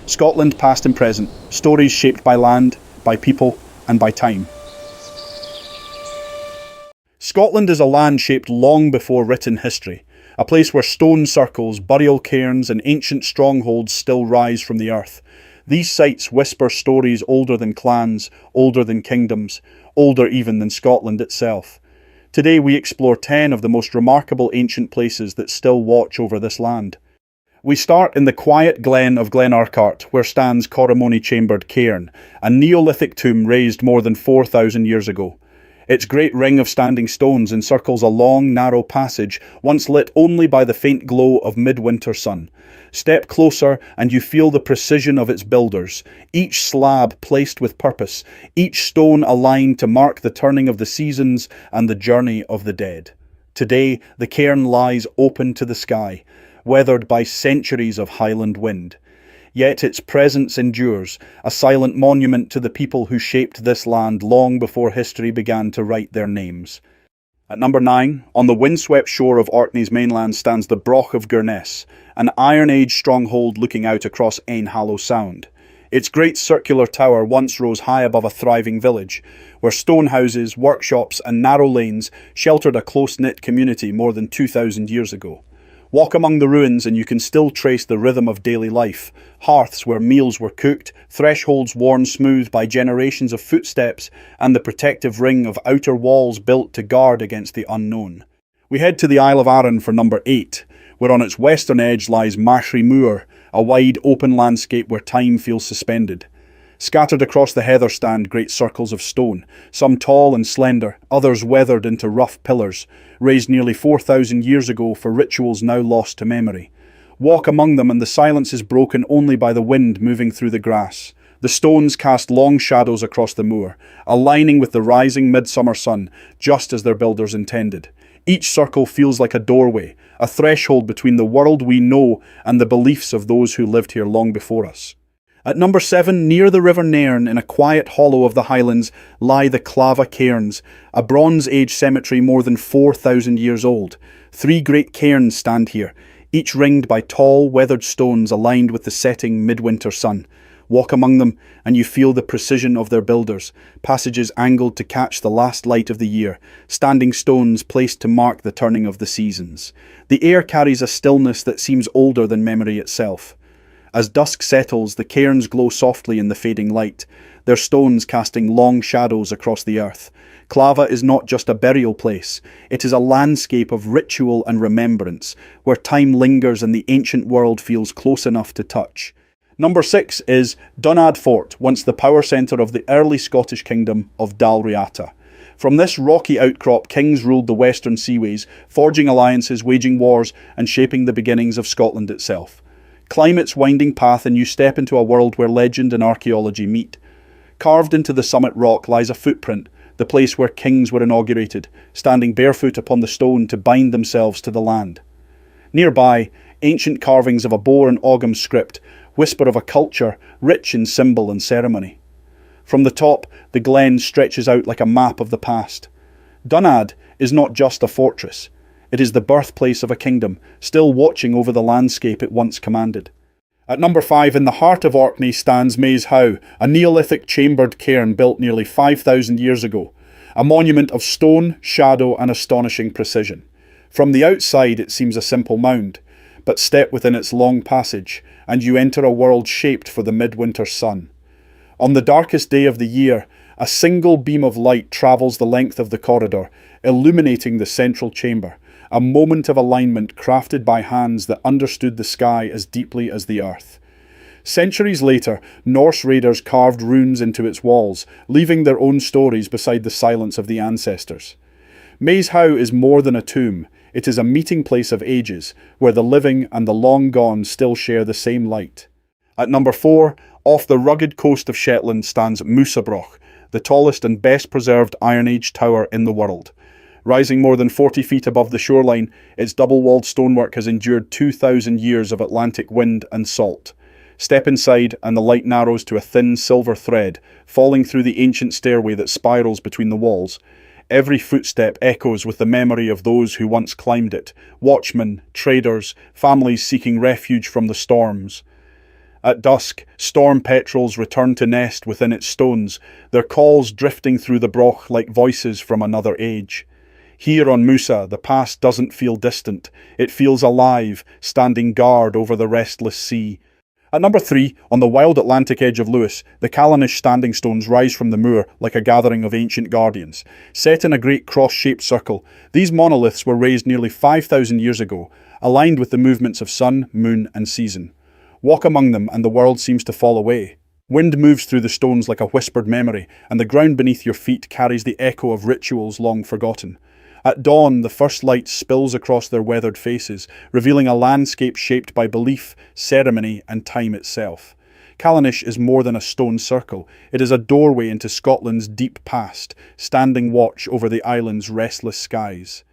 Scotland past and present, stories shaped by land, by people, and by time. Scotland is a land shaped long before written history, a place where stone circles, burial cairns, and ancient strongholds still rise from the earth. These sites whisper stories older than clans, older than kingdoms, older even than Scotland itself. Today we explore 10 of the most remarkable ancient places that still watch over this land. We start in the quiet glen of Glen Urquhart, where stands Corrimony chambered cairn, a Neolithic tomb raised more than 4,000 years ago. Its great ring of standing stones encircles a long, narrow passage, once lit only by the faint glow of midwinter sun. Step closer and you feel the precision of its builders, each slab placed with purpose, each stone aligned to mark the turning of the seasons and the journey of the dead. Today, the cairn lies open to the sky, weathered by centuries of highland wind. Yet its presence endures, a silent monument to the people who shaped this land long before history began to write their names. At number 9, on the windswept shore of Orkney's mainland stands the Broch of Gurness, an Iron Age stronghold looking out across Ainhallow Sound. Its great circular tower once rose high above a thriving village, where stone houses, workshops and narrow lanes sheltered a close-knit community more than 2,000 years ago. Walk among the ruins and you can still trace the rhythm of daily life. Hearths where meals were cooked, thresholds worn smooth by generations of footsteps, and the protective ring of outer walls built to guard against the unknown. We head to the Isle of Arran for number 8, where on its western edge lies Machrie Moor, a wide open landscape where time feels suspended. Scattered across the heather stand great circles of stone, some tall and slender, others weathered into rough pillars, raised nearly 4,000 years ago for rituals now lost to memory. Walk among them and the silence is broken only by the wind moving through the grass. The stones cast long shadows across the moor, aligning with the rising midsummer sun, just as their builders intended. Each circle feels like a doorway, a threshold between the world we know and the beliefs of those who lived here long before us. At number 7, near the River Nairn, in a quiet hollow of the Highlands, lie the Clava Cairns, a Bronze Age cemetery more than 4,000 years old. 3 great cairns stand here, each ringed by tall, weathered stones aligned with the setting midwinter sun. Walk among them, and you feel the precision of their builders, passages angled to catch the last light of the year, standing stones placed to mark the turning of the seasons. The air carries a stillness that seems older than memory itself. As dusk settles, the cairns glow softly in the fading light, their stones casting long shadows across the earth. Clava is not just a burial place, it is a landscape of ritual and remembrance, where time lingers and the ancient world feels close enough to touch. Number 6 is Dunadd Fort, once the power centre of the early Scottish kingdom of Dalriata. From this rocky outcrop, kings ruled the western seaways, forging alliances, waging wars, and shaping the beginnings of Scotland itself. Climb its winding path and you step into a world where legend and archaeology meet. Carved into the summit rock lies a footprint, the place where kings were inaugurated, standing barefoot upon the stone to bind themselves to the land. Nearby, ancient carvings of a Boer and Ogham script whisper of a culture rich in symbol and ceremony. From the top, the glen stretches out like a map of the past. Dunadd is not just a fortress. It is the birthplace of a kingdom, still watching over the landscape it once commanded. At number 5, in the heart of Orkney stands Maeshowe, a Neolithic chambered cairn built nearly 5,000 years ago, a monument of stone, shadow and astonishing precision. From the outside it seems a simple mound, but step within its long passage and you enter a world shaped for the midwinter sun. On the darkest day of the year, a single beam of light travels the length of the corridor, illuminating the central chamber, a moment of alignment crafted by hands that understood the sky as deeply as the earth. Centuries later, Norse raiders carved runes into its walls, leaving their own stories beside the silence of the ancestors. Maeshowe is more than a tomb, it is a meeting place of ages, where the living and the long gone still share the same light. At number 4, off the rugged coast of Shetland stands Mousa Broch, the tallest and best preserved Iron Age tower in the world. Rising more than 40 feet above the shoreline, its double-walled stonework has endured 2,000 years of Atlantic wind and salt. Step inside and the light narrows to a thin silver thread, falling through the ancient stairway that spirals between the walls. Every footstep echoes with the memory of those who once climbed it, watchmen, traders, families seeking refuge from the storms. At dusk, storm petrels return to nest within its stones, their calls drifting through the Broch like voices from another age. Here on Mousa, the past doesn't feel distant. It feels alive, standing guard over the restless sea. At number 3, on the wild Atlantic edge of Lewis, the Callanish standing stones rise from the moor like a gathering of ancient guardians. Set in a great cross-shaped circle, these monoliths were raised nearly 5,000 years ago, aligned with the movements of sun, moon and season. Walk among them and the world seems to fall away. Wind moves through the stones like a whispered memory, and the ground beneath your feet carries the echo of rituals long forgotten. At dawn, the first light spills across their weathered faces, revealing a landscape shaped by belief, ceremony, and time itself. Callanish is more than a stone circle. It is a doorway into Scotland's deep past, standing watch over the island's restless skies.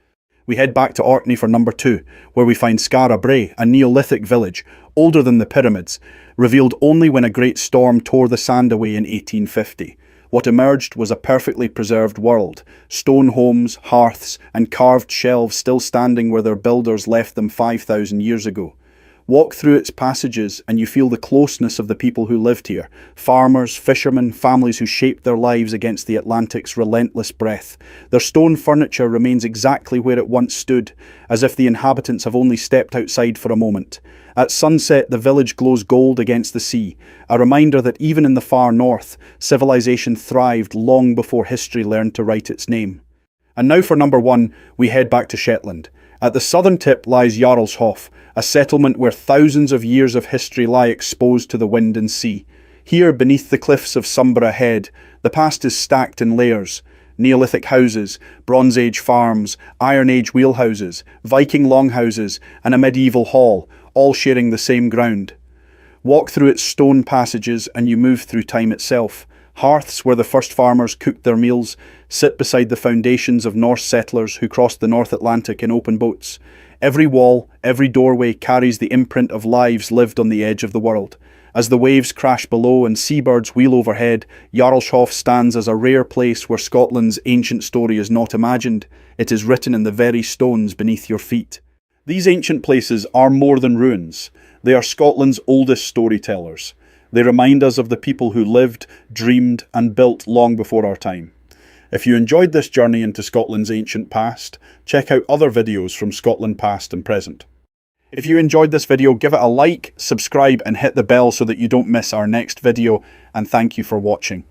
We head back to Orkney for number 2, where we find Skara Brae, a Neolithic village, older than the pyramids, revealed only when a great storm tore the sand away in 1850. What emerged was a perfectly preserved world, stone homes, hearths, and carved shelves still standing where their builders left them 5,000 years ago. Walk through its passages and you feel the closeness of the people who lived here, farmers, fishermen, families who shaped their lives against the Atlantic's relentless breath. Their stone furniture remains exactly where it once stood, as if the inhabitants have only stepped outside for a moment. At sunset, the village glows gold against the sea, a reminder that even in the far north, civilization thrived long before history learned to write its name. And now for number 1, we head back to Shetland. At the southern tip lies Jarlshof, a settlement where thousands of years of history lie exposed to the wind and sea. Here, beneath the cliffs of Sombra Head, the past is stacked in layers. Neolithic houses, Bronze Age farms, Iron Age wheelhouses, Viking longhouses, and a medieval hall, all sharing the same ground. Walk through its stone passages and you move through time itself. Hearths where the first farmers cooked their meals sit beside the foundations of Norse settlers who crossed the North Atlantic in open boats. Every wall, every doorway carries the imprint of lives lived on the edge of the world. As the waves crash below and seabirds wheel overhead, Jarlshof stands as a rare place where Scotland's ancient story is not imagined. It is written in the very stones beneath your feet. These ancient places are more than ruins. They are Scotland's oldest storytellers. They remind us of the people who lived, dreamed, and built long before our time. If you enjoyed this journey into Scotland's ancient past, check out other videos from Scotland past and present. If you enjoyed this video, give it a like, subscribe, and hit the bell so that you don't miss our next video, and thank you for watching.